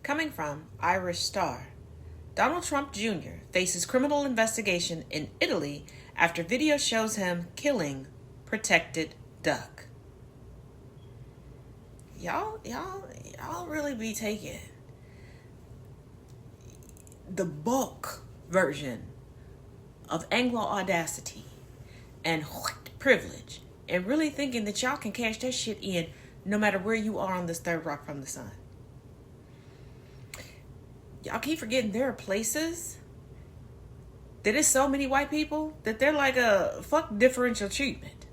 Coming from Irish Star, Donald Trump Jr. faces criminal investigation in Italy after video shows him killing protected duck. Y'all really be taking the bulk version of Anglo audacity and privilege and really thinking that y'all can cash that shit in no matter where you are on this third rock from the sun. Y'all keep forgetting there are places that is so many white people that they're like a fuck differential treatment.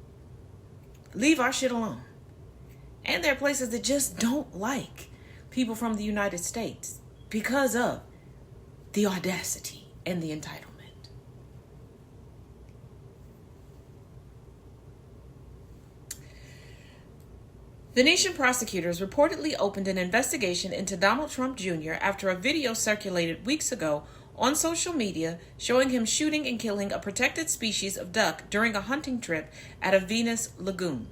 Leave our shit alone. And there are places that just don't like people from the United States because of the audacity and the entitlement. Venetian prosecutors reportedly opened an investigation into Donald Trump Jr. after a video circulated weeks ago on social media showing him shooting and killing a protected species of duck during a hunting trip at a Venice lagoon.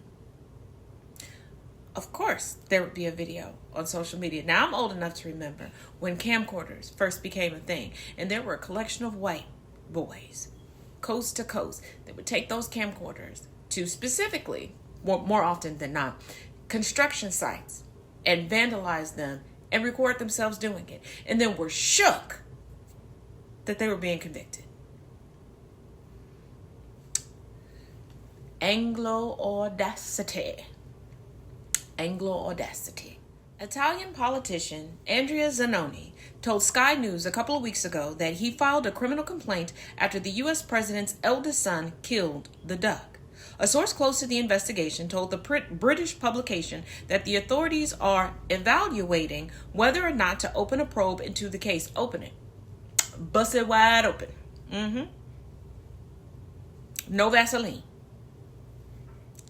Of course, there would be a video on social media. Now, I'm old enough to remember when camcorders first became a thing, and there were a collection of white boys, coast to coast, that would take those camcorders to specifically, more often than not, construction sites and vandalize them and record themselves doing it, and then were shook that they were being convicted. Anglo audacity. Italian politician Andrea Zanoni told Sky News a couple of weeks ago that he filed a criminal complaint after the U.S. president's eldest son killed the duck. A source close to the investigation told the British publication that the authorities are evaluating whether or not to open a probe into the case. Open it. Bust it wide open. No Vaseline.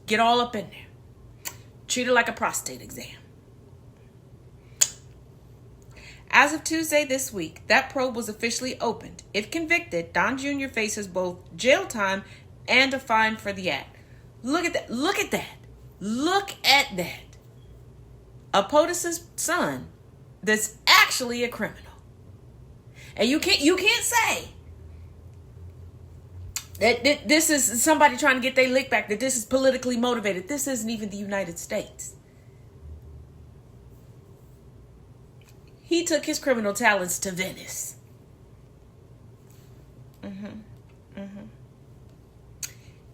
Get all up in there. Treat it like a prostate exam. As of Tuesday this week, that probe was officially opened. If convicted, Don Jr. faces both jail time and a fine for the act. Look at that. A POTUS's son that's actually a criminal. And you can't say that this is somebody trying to get their lick back, that this is politically motivated. This isn't even the United States. He took his criminal talents to Venice.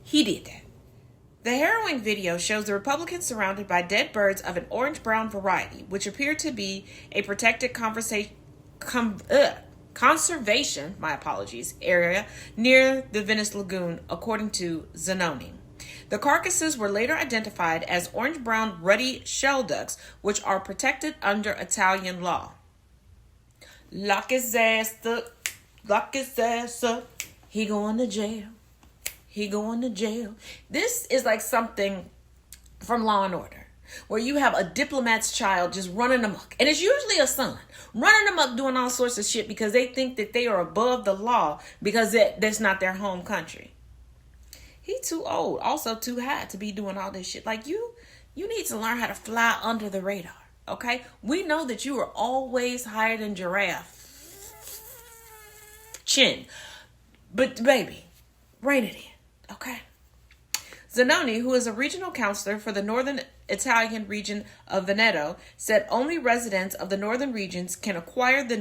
He did that. The harrowing video shows the Republicans surrounded by dead birds of an orange-brown variety, which appear to be a protected conservation area near the Venice Lagoon, according to Zanoni. The carcasses were later identified as orange-brown ruddy shell ducks, which are protected under Italian law. Lock his ass up. He going to jail. This is like something from Law and Order, where you have a diplomat's child just running amok. And it's usually a son running amok doing all sorts of shit because they think that they are above the law because that's not their home country. He too old, also too high to be doing all this shit. Like you need to learn how to fly under the radar, okay? We know that you are always higher than giraffe chin. But baby, rein it in. Okay. Zanoni, who is a regional counselor for the northern Italian region of Veneto, said only residents of the northern regions can acquire the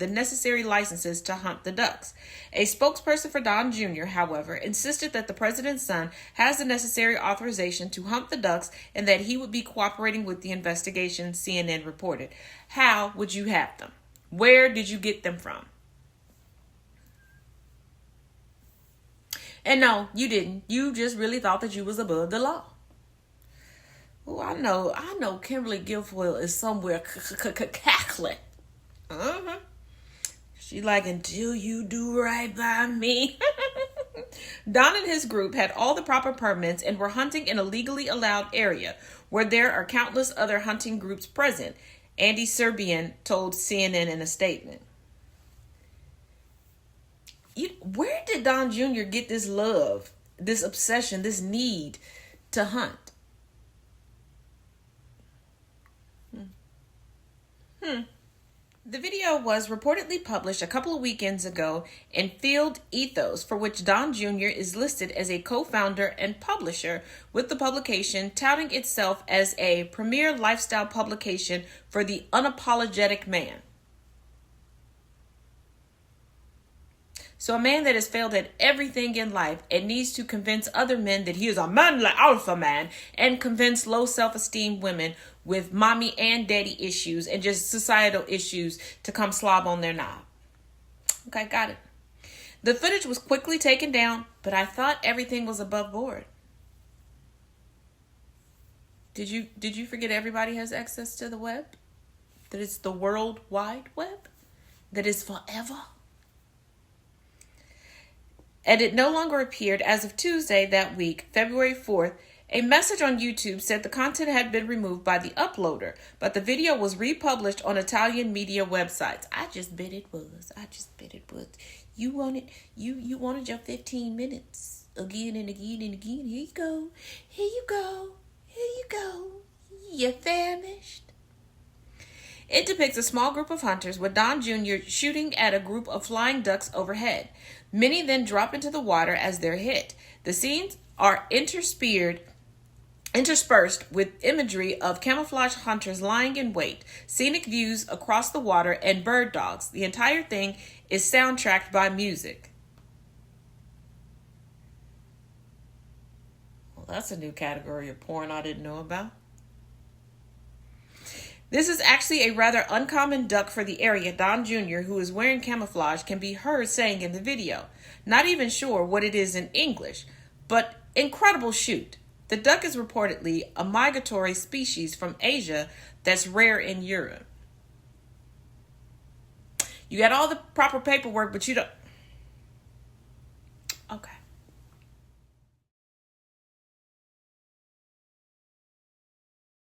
necessary licenses to hunt the ducks. A spokesperson for Don Jr., however, insisted that the president's son has the necessary authorization to hunt the ducks and that he would be cooperating with the investigation, CNN reported. How would you have them? Where did you get them from? And no, you didn't. You just really thought that you was above the law. Oh, I know Kimberly Guilfoyle is somewhere cackling. She like, until you do right by me. Don and his group had all the proper permits and were hunting in a legally allowed area where there are countless other hunting groups present, Andy Serbian told CNN in a statement. Where did Don Jr. get this love, this obsession, this need to hunt? The video was reportedly published a couple of weekends ago in Field Ethos, for which Don Jr. is listed as a co-founder and publisher with the publication, touting itself as a premier lifestyle publication for the unapologetic man. So a man that has failed at everything in life and needs to convince other men that he is a manly alpha man, and convince low self-esteem women with mommy and daddy issues and just societal issues to come slob on their knob. Okay, got it. The footage was quickly taken down, but I thought everything was above board. Did you forget everybody has access to the web? That it's the World Wide Web? That is forever? And it no longer appeared as of Tuesday that week, February 4th. A message on YouTube said the content had been removed by the uploader, but the video was republished on Italian media websites. I just bet it was. You wanted your 15 minutes again and again and again. Here you go. You famished. It depicts a small group of hunters with Don Jr. shooting at a group of flying ducks overhead. Many then drop into the water as they're hit. The scenes are interspersed with imagery of camouflage hunters lying in wait, scenic views across the water, and bird dogs. The entire thing is soundtracked by music. Well, that's a new category of porn I didn't know about. This is actually a rather uncommon duck for the area. Don Jr., who is wearing camouflage, can be heard saying in the video. Not even sure what it is in English, but incredible shoot. The duck is reportedly a migratory species from Asia that's rare in Europe. You got all the proper paperwork, but you don't... Okay.